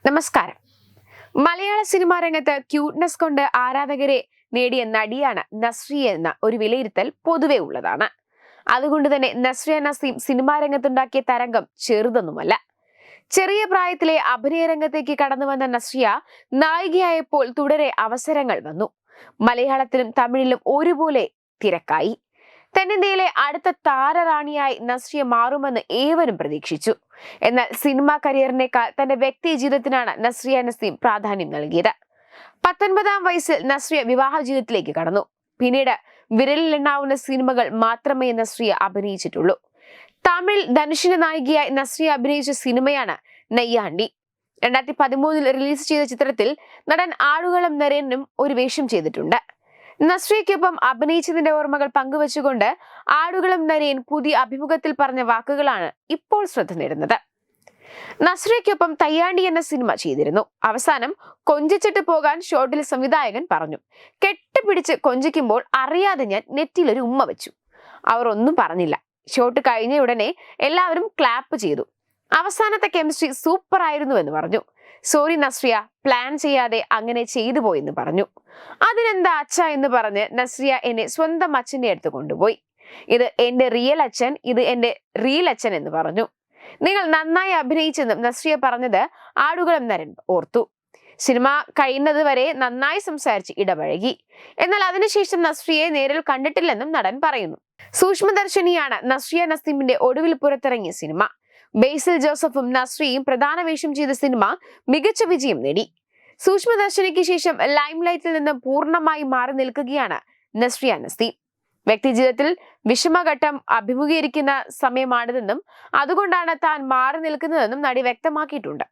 നമസ്കാരം. മലയാള സിനിമാ രംഗത്ത് ക്യൂട്ട്നെസ് കൊണ്ട് ആരാധകരെ നേടിയ നടിയാണ് നസ്രിയ എന്ന ഒരു വിലയിരുത്തൽ പൊതുവെ ഉള്ളതാണ്. അതുകൊണ്ട് തന്നെ നസ്രിയ നസീം സിനിമാ രംഗത്തുണ്ടാക്കിയ തരംഗം ചെറുതൊന്നുമല്ല. ചെറിയ പ്രായത്തിലെ അഭിനയ രംഗത്തേക്ക് കടന്നു വന്ന നസ്രിയ നായികയായപ്പോൾ തുടരെ അവസരങ്ങൾ വന്നു. മലയാളത്തിലും തമിഴിലും ഒരുപോലെ തിരക്കായി. തെന്നിന്ത്യയിലെ അടുത്ത താരറാണിയായി നസ്രിയ മാറുമെന്ന് ഏവരും പ്രതീക്ഷിച്ചു. എന്നാൽ സിനിമാ കരിയറിനേക്കാൾ തന്റെ വ്യക്തി ജീവിതത്തിനാണ് നസ്രിയ നസീം പ്രാധാന്യം നൽകിയത്. 19-ാം വയസ്സിൽ നസ്രിയ വിവാഹ ജീവിതത്തിലേക്ക് കടന്നു. പിന്നീട് വിരലിലെണ്ണാവുന്ന സിനിമകൾ മാത്രമേ നസ്രിയ അഭിനയിച്ചിട്ടുള്ളൂ. തമിഴ് ധനുഷിന്റെ നായികയായി നസ്രിയ അഭിനയിച്ച സിനിമയാണ് നെയ്യാണ്ടി. 2013 റിലീസ് ചെയ്ത ചിത്രത്തിൽ നടൻ ആടുകളം നരേനും ഒരു വേഷം ചെയ്തിട്ടുണ്ട്. നസ്രിയയ്ക്കൊപ്പം അഭിനയിച്ചതിന്റെ ഓർമ്മകൾ പങ്കുവച്ചുകൊണ്ട് ആടുകളം നരേൻ പുതിയ അഭിമുഖത്തിൽ പറഞ്ഞ വാക്കുകളാണ് ഇപ്പോൾ ശ്രദ്ധ നേടുന്നത്. നസ്രിയയ്ക്കൊപ്പം തയ്യാണ്ടി എന്ന സിനിമ ചെയ്തിരുന്നു. അവസാനം കൊഞ്ചിച്ചിട്ട് പോകാൻ ഷോട്ടിൽ സംവിധായകൻ പറഞ്ഞു. കെട്ടുപിടിച്ച് കൊഞ്ചിക്കുമ്പോൾ അറിയാതെ ഞാൻ നെറ്റിലൊരു ഉമ്മ വെച്ചു. അവർ ഒന്നും പറഞ്ഞില്ല. ഷോട്ട് കഴിഞ്ഞ ഉടനെ എല്ലാവരും ക്ലാപ്പ് ചെയ്തു. അവസാനത്തെ കെമിസ്ട്രി സൂപ്പർ ആയിരുന്നു എന്ന് പറഞ്ഞു. സോറി നസ്രിയ, പ്ലാൻ ചെയ്യാതെ അങ്ങനെ ചെയ്തു പോയെന്ന് പറഞ്ഞു. അതിനെന്താ അച്ഛ എന്ന് പറഞ്ഞ് നസ്രിയ എന്നെ സ്വന്തം അച്ഛന്റെ അടുത്ത് കൊണ്ടുപോയി. ഇത് എന്റെ റിയൽ അച്ഛൻ, ഇത് എന്റെ റിയൽ അച്ഛൻ എന്ന് പറഞ്ഞു. നിങ്ങൾ നന്നായി അഭിനയിച്ചെന്നും നസ്രിയ പറഞ്ഞത് ആടുകളം നരൻ ഓർത്തു. സിനിമ കഴിയുന്നത് വരെ നന്നായി സംസാരിച്ച് ഇടപഴകി. എന്നാൽ അതിനുശേഷം നസ്രിയയെ നേരിൽ കണ്ടിട്ടില്ലെന്നും നടൻ പറയുന്നു. സൂക്ഷ്മദർശിനിയാണ് നസ്രിയ നസീമിന്റെ ഒടുവിൽ പുറത്തിറങ്ങിയ സിനിമ. ബേസിൽ ജോസഫും നസ്രിയയും പ്രധാന വേഷം ചെയ്ത സിനിമ മികച്ച വിജയം നേടി. സൂക്ഷ്മദർശിനിക്ക് ശേഷം ലൈം ലൈറ്റിൽ നിന്ന് പൂർണ്ണമായി മാറി നിൽക്കുകയാണ് നസ്രിയ നസീം. വ്യക്തിജീവിതത്തിൽ വിഷമഘട്ടം അഭിമുഖീകരിക്കുന്ന സമയമാണിതെന്നും അതുകൊണ്ടാണ് താൻ മാറി നിൽക്കുന്നതെന്നും നടി വ്യക്തമാക്കിയിട്ടുണ്ട്.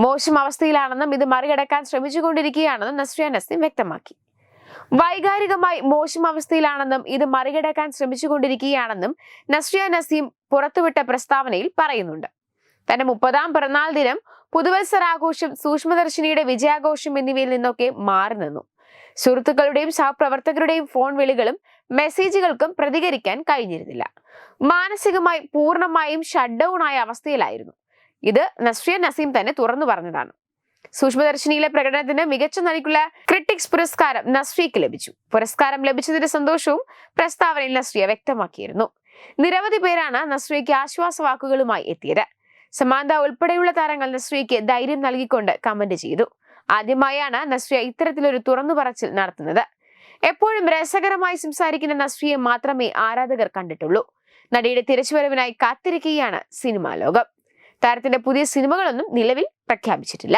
മോശം അവസ്ഥയിലാണെന്നും ഇത് മറികടക്കാൻ ശ്രമിച്ചുകൊണ്ടിരിക്കുകയാണെന്നും നസ്രിയ നസീം വ്യക്തമാക്കി. വൈകാരികമായി മോശം അവസ്ഥയിലാണെന്നും ഇത് മറികടക്കാൻ ശ്രമിച്ചുകൊണ്ടിരിക്കുകയാണെന്നും നസ്രിയ നസീം പുറത്തുവിട്ട പ്രസ്താവനയിൽ പറയുന്നുണ്ട്. തന്റെ 30-ാം പിറന്നാൾ ദിനം, പുതുവത്സരാഘോഷം, സൂക്ഷ്മദർശിനിയുടെ വിജയാഘോഷം എന്നിവയിൽ നിന്നൊക്കെ മാറി നിന്നു. സുഹൃത്തുക്കളുടെയും സഹപ്രവർത്തകരുടെയും ഫോൺ വിളികളും മെസ്സേജുകൾക്കും പ്രതികരിക്കാൻ കഴിഞ്ഞിരുന്നില്ല. മാനസികമായി പൂർണ്ണമായും ഷട്ട് ഡൗൺ ആയ അവസ്ഥയിലായിരുന്നു. ഇത് നസ്രിയ നസീം തന്നെ തുറന്നു പറഞ്ഞതാണ്. സൂക്ഷ്മദർശിനിയിലെ പ്രകടനത്തിന് മികച്ച നടിക്കുള്ള ക്രിട്ടിക്സ് പുരസ്കാരം നസ്രിയയ്ക്ക് ലഭിച്ചു. പുരസ്കാരം ലഭിച്ചതിന്റെ സന്തോഷവും പ്രസ്താവനയിൽ നസ്രിയ വ്യക്തമാക്കിയിരുന്നു. നിരവധി പേരാണ് നസ്രിയയ്ക്ക് ആശ്വാസ വാക്കുകളുമായി എത്തിയത്. സമാന്ത ഉൾപ്പെടെയുള്ള താരങ്ങൾ നസ്രിയയ്ക്ക് ധൈര്യം നൽകിക്കൊണ്ട് കമന്റ് ചെയ്തു. ആദ്യമായാണ് നസ്രിയ ഇത്തരത്തിലൊരു തുറന്നു പറച്ചിൽ നടത്തുന്നത്. എപ്പോഴും രസകരമായി സംസാരിക്കുന്ന നസ്രിയെ മാത്രമേ ആരാധകർ കണ്ടിട്ടുള്ളൂ. നടിയുടെ തിരിച്ചുവരവിനായി കാത്തിരിക്കുകയാണ് സിനിമാ ലോകം. താരത്തിന്റെ പുതിയ സിനിമകളൊന്നും നിലവിൽ പ്രഖ്യാപിച്ചിട്ടില്ല.